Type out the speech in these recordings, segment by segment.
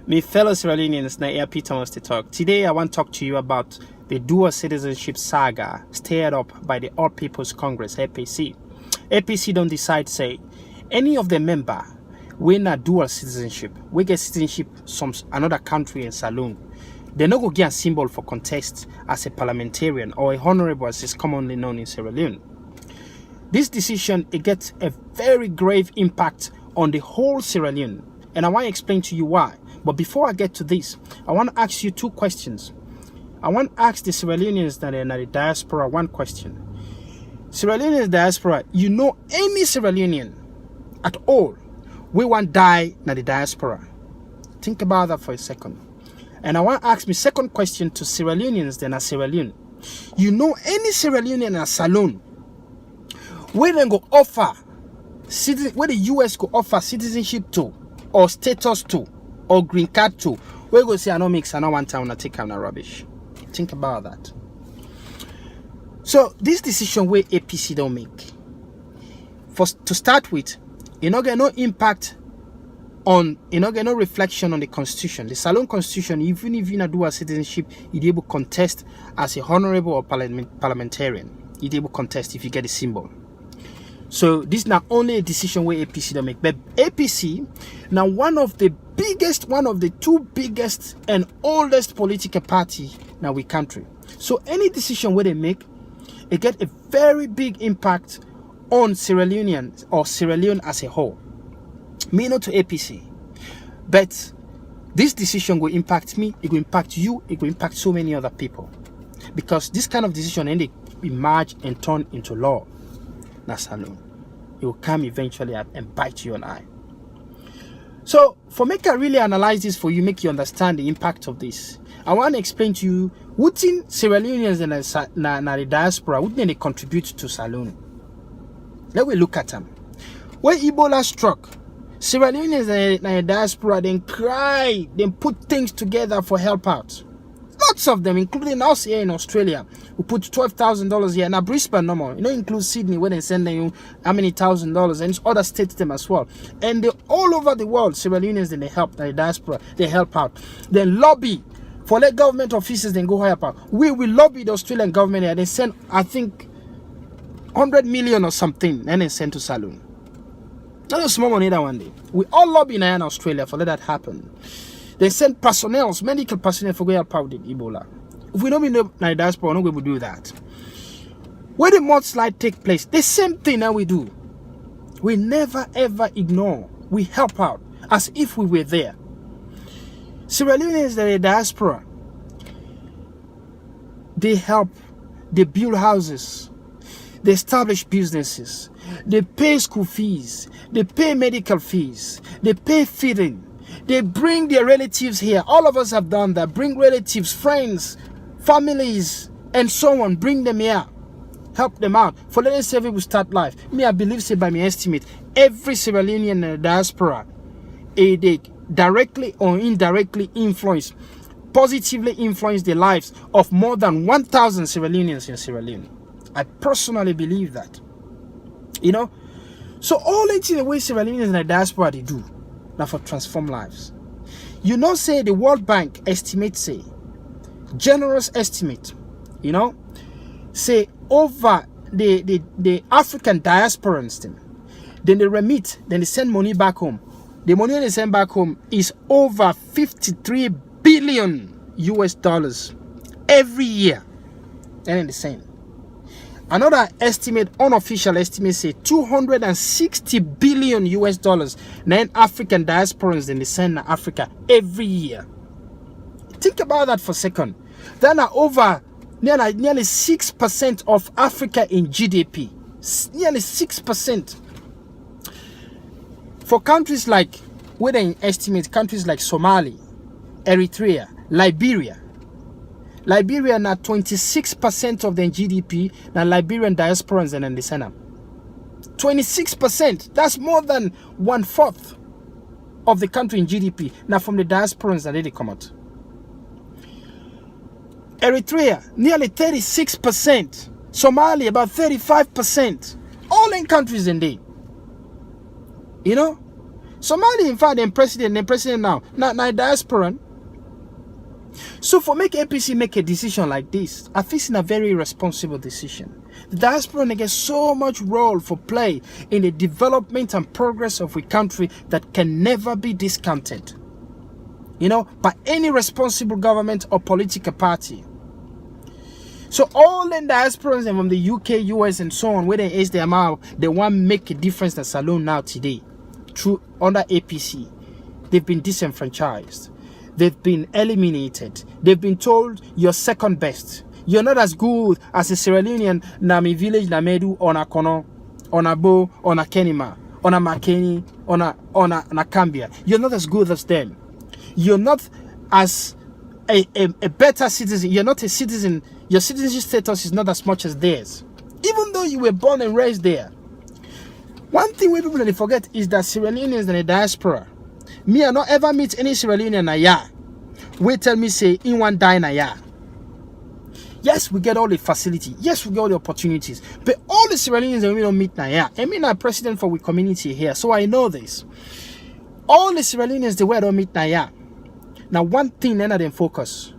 My fellow Sierra Leoneans, na Peter wants to talk. Today I want to talk to you about the dual citizenship saga stirred up by the All People's Congress, APC. APC don't decide, say, any of the member win a dual citizenship, we get citizenship from another country in Saloon. They no go get a symbol for contest as a parliamentarian or a honorable as is commonly known in Sierra Leone. This decision, it gets a very grave impact on the whole Sierra Leone, and I want to explain to you why. But before I get to this, I want to ask you two questions. I want to ask the Sierra Leoneans that are in the diaspora one question. Sierra Leoneans diaspora, you know any Sierra Leonean at all we want die in the diaspora? Think about that for a second. And I want to ask my second question to Sierra Leoneans then a Sierra Leone. You know any Sierra Leonean in a saloon where they go offer where the US go offer citizenship to or status to or green card to, we go say I don't mix, I don't want to take on rubbish. Think about that. So this decision where APC don't make, to start with, you not get no impact on, you not get no reflection on the constitution. The Salon constitution, even if you not do a citizenship, you're able to contest as a honorable or parliamentarian. You're able to contest if you get a symbol. So this is not only a decision where APC don't make, but APC now one of the two biggest and oldest political party in our country. So any decision where they make, it get a very big impact on Sierra Leoneans or Sierra Leone as a whole. Me not to APC, but this decision will impact me, it will impact you, it will impact so many other people, because this kind of decision and they emerge and turn into law. That's alone. It will come eventually and bite you on eye. So for make I really analyze this for you, make you understand the impact of this, I want to explain to you what in Sierra Leoneans and the diaspora would they contribute to Saloon. Let me look at them. When Ebola struck, Sierra Leoneans and the diaspora then cry, then put things together for help out. Lots of them, including us here in Australia, who put $12,000 here. Now Brisbane no more. You know, include Sydney where they send you how many $1,000, and other states them as well. And they all over the world, Sierra Leoneans then they help, the diaspora, they help out. They lobby for let government officers then go help out. We will lobby the Australian government and they send, I think, 100 million or something, and then send to Saloon. Not a small money that one day. We all lobby in Australia for let that happen. They send personnel, medical personnel for go help out with Ebola. If we don't be in the diaspora, we're not going to do that. Where the mudslide take place, the same thing that we do. We never ever ignore. We help out as if we were there. Sierra Leoneans, the diaspora, they help, they build houses, they establish businesses, they pay school fees, they pay medical fees, they pay feeding. They bring their relatives here. All of us have done that. Bring relatives, friends, families, and so on. Bring them here. Help them out. For let's say we will start life. Me, I believe, say by my estimate, every Sierra Leonean in the diaspora, they directly or indirectly influence, positively influence the lives of more than 1,000 Sierra Leoneans in Sierra Leone. I personally believe that. You know? So all the way Sierra Leoneans in the diaspora they do. Now for transform lives. You know, say the World Bank estimates, say, generous estimate, you know, say over the African diasporans, then they remit, then they send money back home. The money they send back home is over 53 billion US dollars every year. And they send. Another estimate, unofficial estimate, say 260 billion US dollars. Nine African diasporans in the send to Africa every year. Think about that for a second. Then over nearly 6% of Africa in GDP. Nearly 6%. For countries like, where they estimate countries like Somalia, Eritrea, Liberia now 26% of their GDP, now Liberian diasporans and the Senate. 26%. That's more than 1/4 of the country in GDP. Now from the diasporans that they come out. Eritrea, nearly 36%. Somalia, about 35%. All in countries indeed. You know? Somali, in fact, the president now, not diasporan. So for make APC make a decision like this, I think it's a very irresponsible decision. The diaspora gets so much role for play in the development and progress of a country that can never be discounted, by any responsible government or political party. So all the diasporans from the UK, US, and so on, where they age them out, they want to make a difference in Salone now today. Through under APC, they've been disenfranchised. They've been eliminated. They've been told you're second best. You're not as good as a Sierra Leonean na mi village na medu on a kono, on a bo, on a kenima, on a makeni, on a Cambia. You're not as good as them. You're not as a better citizen. You're not a citizen. Your citizenship status is not as much as theirs, even though you were born and raised there. One thing we people forget is that Sierra Leoneans and the diaspora, me I not ever meet any Sierra Leonean na ya. Wait tell me say in one die na ya. Yes, we get all the facility. Yes, we get all the opportunities. But all the Sierra Leoneans we don't meet na ya. I mean, I'm president for we community here, so I know this. All the Sierra Leoneans they don't meet na ya. Now one thing then they focus: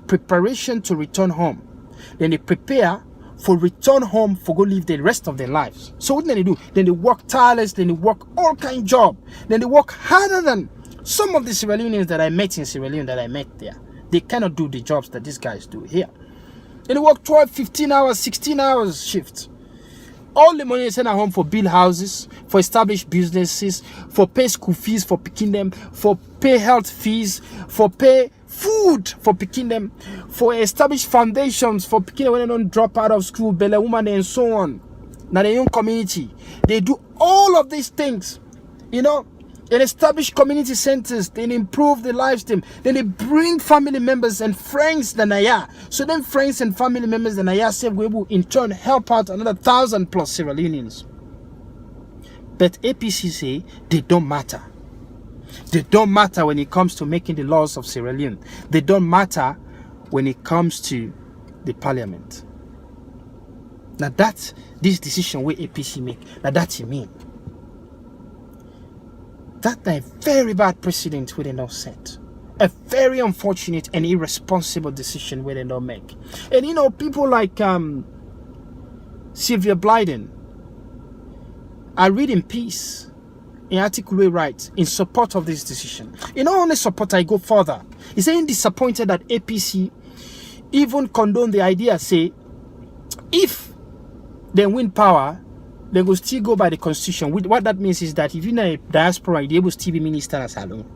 preparation to return home. Then they prepare for return home for go live the rest of their lives. So what do they do? Then they work tireless, then they work all kind of job. Then they work harder than some of the Sierra Leoneans that I met in Sierra Leone that I met there. They cannot do the jobs that these guys do here. Then they work 12, 15 hours, 16 hours shifts. All the money they send at home for build houses, for establish businesses, for pay school fees for picking them, for pay health fees, for pay food for picking them, for establish foundations for picking them when they don't drop out of school, Bella woman and so on. Now their own community. They do all of these things, and establish community centers, then improve the lifestyle, then they bring family members and friends than Naya. So then friends and family members than Naya say we will in turn help out another 1,000+ Sierra Leoneans. But APC say they don't matter. They don't matter when it comes to making the laws of Sierra Leone. They don't matter when it comes to the parliament. Now that's this decision where APC make. Now that's it mean. That's a very bad precedent where they don't set. A very unfortunate and irresponsible decision where they don't make. And people like Sylvia Blyden are reading peace. An article we write in support of this decision. Only support, I go further. He's saying disappointed that APC even condone the idea, say, if they win power, they will still go by the constitution. What that means is that if you're a diaspora, they will still be minister as alone.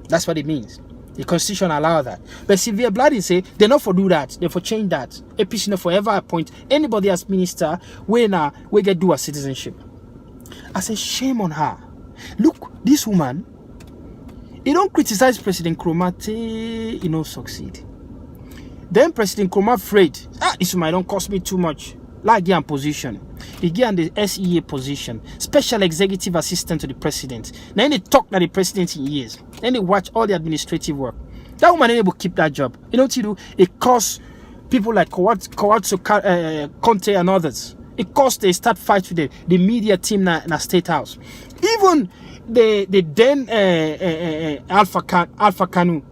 That's what it means. The constitution allows that. But Sylvia Blyden say they not for do that. They for change that. APC not forever appoint anybody as minister when we get dual citizenship. I say shame on her. Look, this woman, he don't criticize President Nkrumah, he don't succeed. Then President Nkrumah afraid, this woman don't cost me too much. Like the position. He get the SEA position, special executive assistant to the president. Then they talk to the president in years. Then they watch all the administrative work. That woman ain't able to keep that job. You know what you do? It costs people like Conte and others. It costs they start fight with the media team na State House. Even the then Alpha Kanu,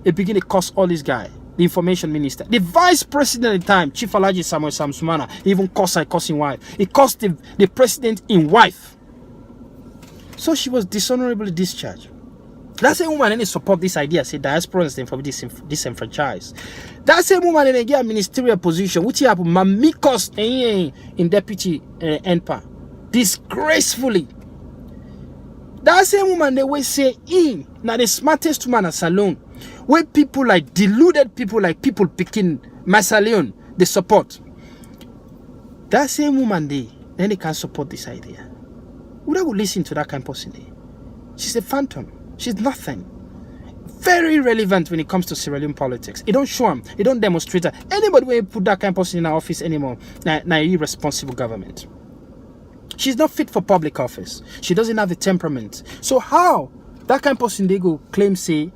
it begin to cost all these guys. The information minister, the vice president at the time, Chief Alhaji Samuel Samsumana, even cost her cousin wife. It cost the president in wife. So she was dishonorably discharged. That same woman any support this idea, say diasporans then for disenfranchised. That same woman then get a ministerial position, which happened mamikos in deputy NPA. Disgracefully. That same woman they will say now the smartest woman at Salone. Where people like deluded people like people picking Masaleon, they support. That same woman then they can support this idea. Would I would listen to that kind of person there? She's a phantom. She's nothing. Very relevant when it comes to Sierra Leone politics. It don't show them. It don't demonstrate her. Anybody will put that kind of person in our office anymore. Now irresponsible government. She's not fit for public office. She doesn't have the temperament. So how that kind of person they go claim say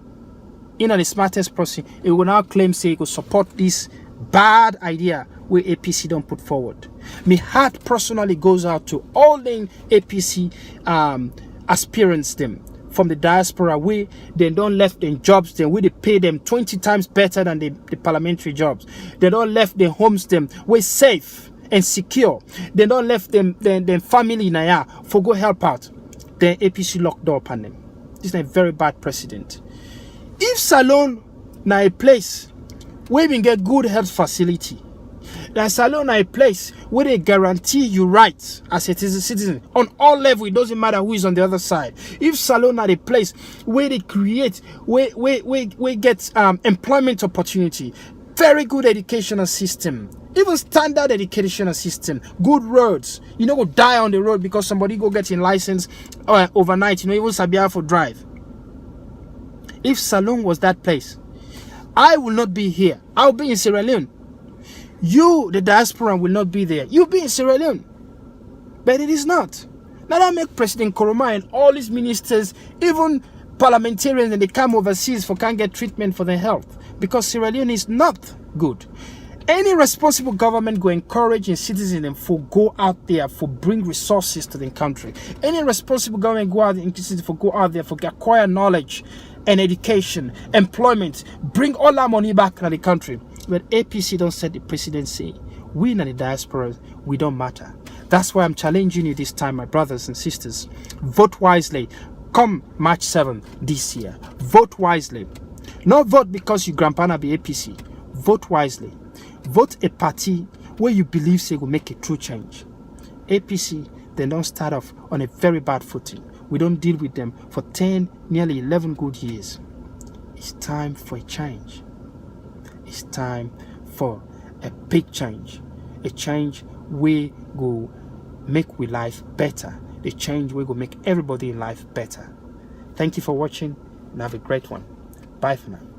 the smartest person, it will now claim say it will support this bad idea where APC don't put forward. My heart personally goes out to all the APC aspirants them from the diaspora, we they don't left them jobs them, we they pay them 20 times better than the parliamentary jobs. They don't left their homes them, we safe and secure. They don't left them family na for go help out. Then APC locked door upon them. This is a very bad precedent. If Salone na a place where we get good health facility, then Salone na a place where they guarantee you rights as a citizen on all levels. It doesn't matter who is on the other side. If Salone na a place where they create, where get employment opportunity, very good educational system, even standard educational system, good roads. You know, go die on the road because somebody go get in license overnight. You know, even Sabia for drive. If Salone was that place, I will not be here. I'll be in Sierra Leone. You, the diaspora, will not be there. You'll be in Sierra Leone. But it is not. Now that make President Koroma and all his ministers, even parliamentarians, and they come overseas for can't get treatment for their health. Because Sierra Leone is not good. Any responsible government go encourage its citizens for go out there for bring resources to the country. Any responsible government go out there for acquire knowledge and education, employment, bring all our money back to the country. But APC don't set the presidency. We in the diaspora, we don't matter. That's why I'm challenging you this time, my brothers and sisters. Vote wisely. Come March 7th this year. Vote wisely. Not vote because your grandpa be APC. Vote wisely. Vote a party where you believe say will make a true change. APC, they don't start off on a very bad footing. We don't deal with them for 10, nearly 11 good years. It's time for a change. It's time for a big change. A change we go make we life better. A change we go make everybody in life better. Thank you for watching and have a great one. Bye for now.